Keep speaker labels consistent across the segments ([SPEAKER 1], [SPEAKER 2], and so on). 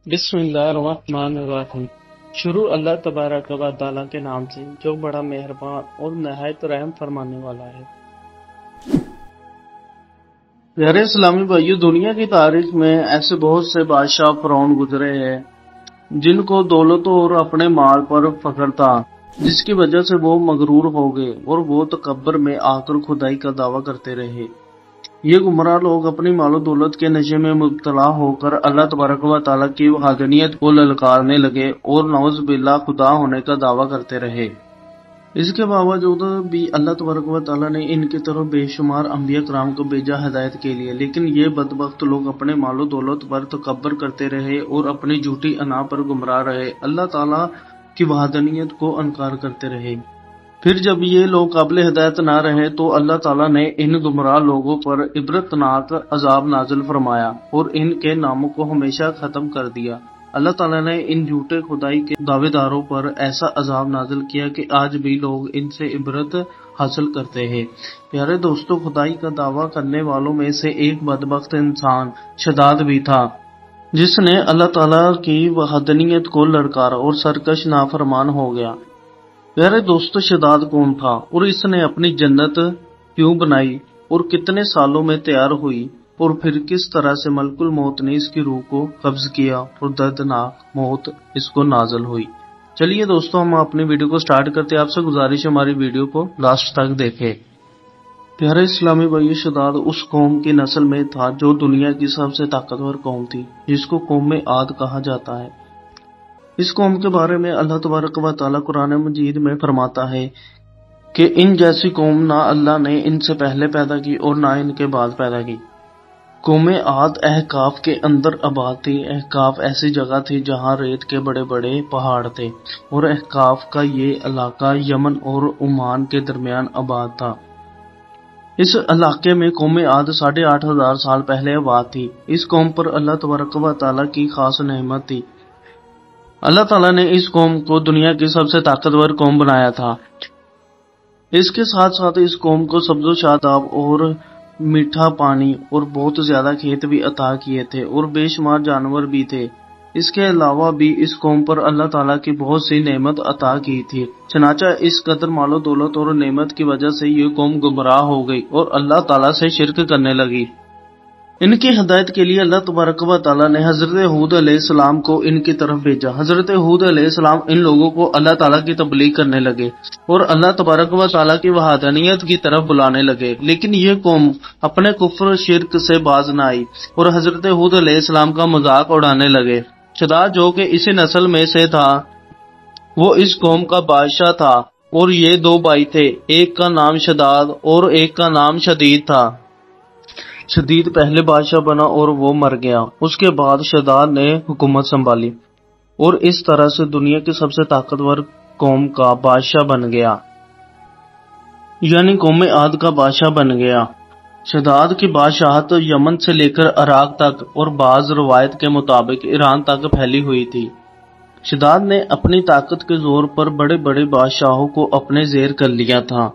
[SPEAKER 1] بسم اللہ الرحمن الرحیم۔ شروع اللہ تبارک و تعالیٰ کے نام سے جو بڑا مہربان اور نہایت رحم فرمانے والا ہے۔ پیارے اسلامی بھائیو، دنیا کی تاریخ میں ایسے بہت سے بادشاہ فرعون گزرے ہیں جن کو دولت اور اپنے مال پر فخر تھا، جس کی وجہ سے وہ مغرور ہو گئے اور وہ تکبر میں آ کر خدائی کا دعویٰ کرتے رہے۔ یہ گمراہ لوگ اپنی مال و دولت کے نشے میں مبتلا ہو کر اللہ تبارک و تعالیٰ کی وحدانیت کو للکارنے لگے اور نعوذ باللہ خدا ہونے کا دعویٰ کرتے رہے۔ اس کے باوجود بھی اللہ تبارک و تعالیٰ نے ان کی طرف بے شمار انبیاء کرام کو بھیجا ہدایت کے لیے، لیکن یہ بدبخت لوگ اپنے مال و دولت پر تکبر کرتے رہے اور اپنی جھوٹی انا پر گمراہ رہے، اللہ تعالیٰ کی وحدانیت کو انکار کرتے رہے۔ پھر جب یہ لوگ قابل ہدایت نہ رہے تو اللہ تعالیٰ نے ان گمراہ لوگوں پر عبرتناک عذاب نازل فرمایا اور ان کے ناموں کو ہمیشہ ختم کر دیا۔ اللہ تعالیٰ نے ان جھوٹے خدائی کے دعوے داروں پر ایسا عذاب نازل کیا کہ آج بھی لوگ ان سے عبرت حاصل کرتے ہیں۔ پیارے دوستو، خدائی کا دعویٰ کرنے والوں میں سے ایک بدبخت انسان شداد بھی تھا، جس نے اللہ تعالیٰ کی وحدانیت کو للکارا اور سرکش نافرمان ہو گیا۔ پیارے دوستو، شداد کون تھا اور اس نے اپنی جنت کیوں بنائی اور کتنے سالوں میں تیار ہوئی، اور پھر کس طرح سے ملک الموت نے اس کی روح کو قبض کیا اور دردناک موت اس کو نازل ہوئی۔ چلیے دوستو، ہم اپنی ویڈیو کو سٹارٹ کرتے ہیں۔ آپ سے گزارش ہے ہماری ویڈیو کو لاسٹ تک دیکھیں۔ پیارے اسلامی بھائی، شداد اس قوم کی نسل میں تھا جو دنیا کی سب سے طاقتور قوم تھی، جس کو قوم عاد کہا جاتا ہے۔ اس قوم کے بارے میں اللہ تبارک و تعالیٰ قرآن مجید میں فرماتا ہے کہ ان جیسی قوم نہ اللہ نے ان سے پہلے پیدا کی اور نہ ان کے بعد پیدا کی۔ قوم عاد احقاف کے اندر آباد تھی۔ احقاف ایسی جگہ تھی جہاں ریت کے بڑے بڑے پہاڑ تھے، اور احقاف کا یہ علاقہ یمن اور عمان کے درمیان آباد تھا۔ اس علاقے میں قوم عاد 8,500 سال پہلے آباد تھی۔ اس قوم پر اللہ تبارک و تعالیٰ کی خاص نعمت تھی۔ اللہ تعالیٰ نے اس قوم کو دنیا کی سب سے طاقتور قوم بنایا تھا۔ اس کے ساتھ ساتھ اس قوم کو سبز و شاداب اور میٹھا پانی اور بہت زیادہ کھیت بھی عطا کیے تھے، اور بے شمار جانور بھی تھے۔ اس کے علاوہ بھی اس قوم پر اللہ تعالیٰ کی بہت سی نعمت عطا کی تھی، چنانچہ اس قدر مال و دولت اور نعمت کی وجہ سے یہ قوم گمراہ ہو گئی اور اللہ تعالیٰ سے شرک کرنے لگی۔ ان کی ہدایت کے لیے اللہ تبارک و تعالیٰ نے حضرت ہود علیہ السلام کو ان کی طرف بھیجا۔ حضرت ہود علیہ السلام ان لوگوں کو اللہ تعالیٰ کی تبلیغ کرنے لگے اور اللہ تبارک و تعالیٰ کی وحدانیت کی طرف بلانے لگے، لیکن یہ قوم اپنے کفر شرک سے باز نہ آئی اور حضرت ہود علیہ السلام کا مذاق اڑانے لگے۔ شداد جو کہ اسی نسل میں سے تھا، وہ اس قوم کا بادشاہ تھا، اور یہ دو بھائی تھے، ایک کا نام شداد اور ایک کا نام شدید تھا۔ شدید پہلے بادشاہ بنا اور وہ مر گیا۔ اس کے بعد شداد نے حکومت سنبھالی اور اس طرح سے دنیا کی سب سے طاقتور قوم کا بادشاہ بن گیا، یعنی قوم عاد کا بادشاہ بن گیا۔ شداد کی بادشاہت یمن سے لے کر عراق تک اور بعض روایت کے مطابق ایران تک پھیلی ہوئی تھی۔ شداد نے اپنی طاقت کے زور پر بڑے بڑے بادشاہوں کو اپنے زیر کر لیا تھا،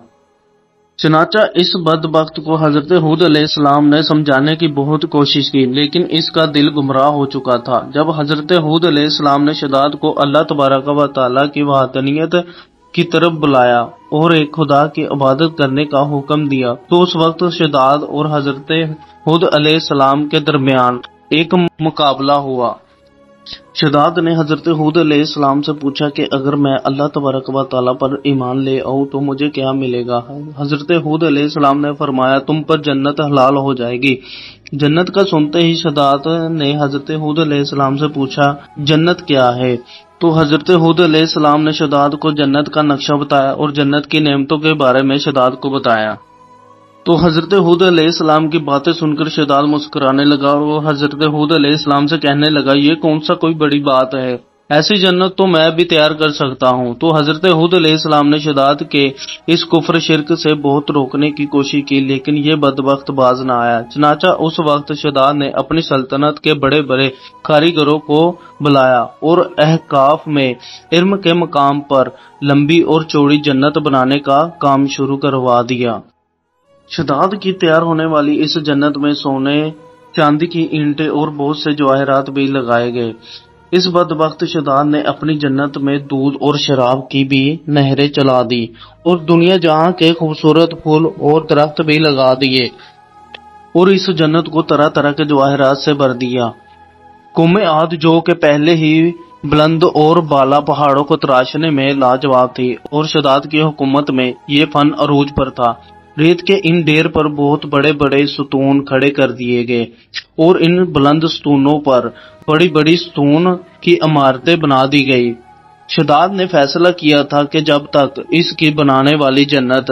[SPEAKER 1] چنانچہ اس بدبخت کو حضرت ہود علیہ السلام نے سمجھانے کی بہت کوشش کی، لیکن اس کا دل گمراہ ہو چکا تھا۔ جب حضرت ہود علیہ السلام نے شداد کو اللہ تبارک و تعالیٰ کی وحدانیت کی طرف بلایا اور ایک خدا کی عبادت کرنے کا حکم دیا، تو اس وقت شداد اور حضرت ہود علیہ السلام کے درمیان ایک مقابلہ ہوا۔ شداد نے حضرت ہود علیہ السلام سے پوچھا کہ اگر میں اللہ تبارک و تعالیٰ پر ایمان لے آؤں تو مجھے کیا ملے گا؟ حضرت ہود علیہ السلام نے فرمایا، تم پر جنت حلال ہو جائے گی۔ جنت کا سنتے ہی شداد نے حضرت ہود علیہ السلام سے پوچھا، جنت کیا ہے؟ تو حضرت ہود علیہ السلام نے شداد کو جنت کا نقشہ بتایا اور جنت کی نعمتوں کے بارے میں شداد کو بتایا۔ تو حضرت ہود علیہ السلام کی باتیں سن کر شداد مسکرانے لگا اور وہ حضرت ہود علیہ السلام سے کہنے لگا، یہ کون سا کوئی بڑی بات ہے، ایسی جنت تو میں بھی تیار کر سکتا ہوں۔ تو حضرت ہود علیہ السلام نے شداد کے اس کفر شرک سے بہت روکنے کی کوشش کی، لیکن یہ بدبخت باز نہ آیا۔ چنانچہ اس وقت شداد نے اپنی سلطنت کے بڑے بڑے کاریگروں کو بلایا اور احقاف میں علم کے مقام پر لمبی اور چوڑی جنت بنانے کا کام شروع کروا دیا۔ شداد کی تیار ہونے والی اس جنت میں سونے، چاندی کی اینٹیں اور بہت سے جواہرات بھی لگائے گئے۔ اس بدبخت شداد نے اپنی جنت میں دودھ اور شراب کی بھی نہریں چلا دی اور دنیا جہاں کے خوبصورت پھول اور درخت بھی لگا دیے اور اس جنت کو طرح طرح کے جواہرات سے بھر دیا۔ قوم عاد جو کہ پہلے ہی بلند اور بالا پہاڑوں کو تراشنے میں لاجواب تھی اور شداد کی حکومت میں یہ فن عروج پر تھا، ریت کے ان ڈھیر پر بہت بڑے بڑے ستون کھڑے کر دیے گئے اور ان بلند ستونوں پر بڑی بڑی ستون کی عمارتیں بنا دی گئی۔ شداد نے فیصلہ کیا تھا کہ جب تک اس کی بنانے والی جنت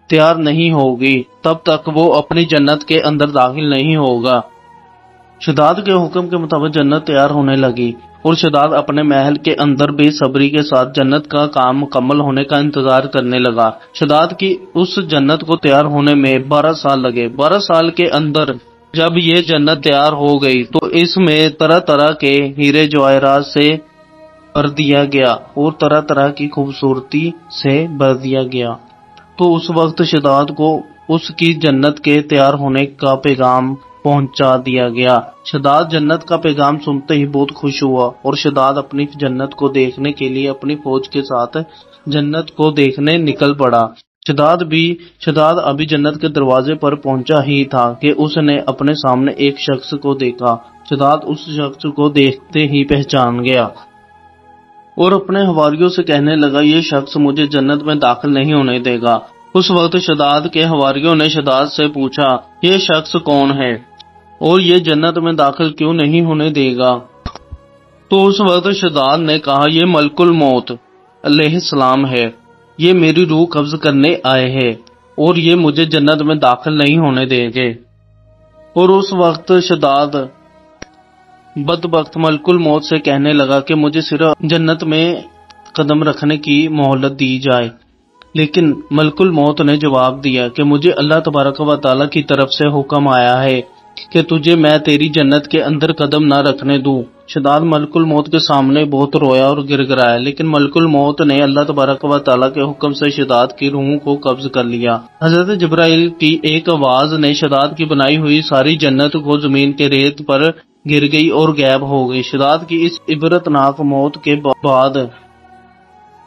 [SPEAKER 1] تیار نہیں ہوگی تب تک وہ اپنی جنت کے اندر داخل نہیں ہوگا۔ شداد کے حکم کے مطابق جنت تیار ہونے لگی اور شداد اپنے محل کے اندر بے صبری کے ساتھ جنت کا کام مکمل ہونے کا انتظار کرنے لگا۔ شداد کی اس جنت کو تیار ہونے میں 12 سال لگے۔ 12 سال کے اندر جب یہ جنت تیار ہو گئی تو اس میں طرح طرح کے ہیرے جواہرات سے بھر دیا گیا اور طرح طرح کی خوبصورتی سے بھر دیا گیا۔ تو اس وقت شداد کو اس کی جنت کے تیار ہونے کا پیغام پہنچا دیا گیا۔ شداد جنت کا پیغام سنتے ہی بہت خوش ہوا اور شداد اپنی جنت کو دیکھنے کے لیے اپنی فوج کے ساتھ جنت کو دیکھنے نکل پڑا۔ شداد ابھی جنت کے دروازے پر پہنچا ہی تھا کہ اس نے اپنے سامنے ایک شخص کو دیکھا۔ شداد اس شخص کو دیکھتے ہی پہچان گیا اور اپنے حواریوں سے کہنے لگا، یہ شخص مجھے جنت میں داخل نہیں ہونے دے گا۔ اس وقت شداد کے حواریوں نے شداد سے پوچھا، یہ شخص کون ہے اور یہ جنت میں داخل کیوں نہیں ہونے دے گا؟ تو اس وقت شداد نے کہا، یہ ملک الموت علیہ السلام ہے، یہ میری روح قبض کرنے آئے ہیں اور یہ مجھے جنت میں داخل نہیں ہونے دیں گے۔ اور اس وقت شداد بدبخت ملک الموت سے کہنے لگا کہ مجھے صرف جنت میں قدم رکھنے کی مہلت دی جائے، لیکن ملک الموت نے جواب دیا کہ مجھے اللہ تبارک و تعالیٰ کی طرف سے حکم آیا ہے کہ تجھے میں تیری جنت کے اندر قدم نہ رکھنے دوں۔ شداد ملک الموت کے سامنے بہت رویا اور گر گرایا، لیکن ملک الموت نے اللہ تبارک و تعالیٰ کے حکم سے شداد کی روح کو قبض کر لیا۔ حضرت جبرائیل کی ایک آواز نے شداد کی بنائی ہوئی ساری جنت کو زمین کے ریت پر گر گئی اور غائب ہو گئی۔ شداد کی اس عبرتناک موت کے بعد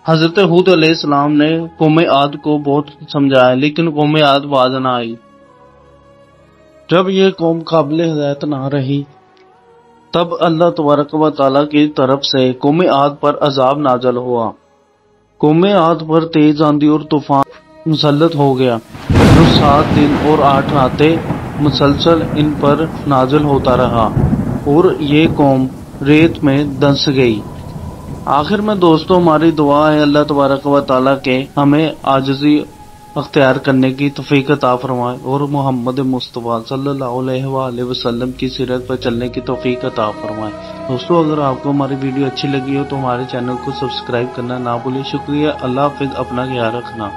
[SPEAKER 1] حضرت ہود علیہ السلام نے قوم عاد کو بہت سمجھایا، لیکن قوم عاد باز نہ آئی۔ جب یہ قوم قابل ہدایت نہ رہی تب اللہ تبارک و تعالیٰ کی طرف سے قوم عاد پر عذاب نازل ہوا۔ قوم عاد پر تیز آندھی اور طوفان مسلط ہو گیا جو 7 دن اور 8 راتیں مسلسل ان پر نازل ہوتا رہا اور یہ قوم ریت میں دھنس گئی۔ آخر میں دوستو ہماری دعا ہے اللہ تبارک و تعالیٰ کے ہمیں عاجزی اختیار کرنے کی توفیق عطا فرمائے اور محمد مصطفیٰ صلی اللہ علیہ وآلہ وسلم کی سیرت پر چلنے کی توفیق عطا فرمائے۔ دوستو اگر آپ کو ہماری ویڈیو اچھی لگی ہو تو ہمارے چینل کو سبسکرائب کرنا نہ بھولیں۔ شکریہ، اللہ حافظ، اپنا خیال رکھنا۔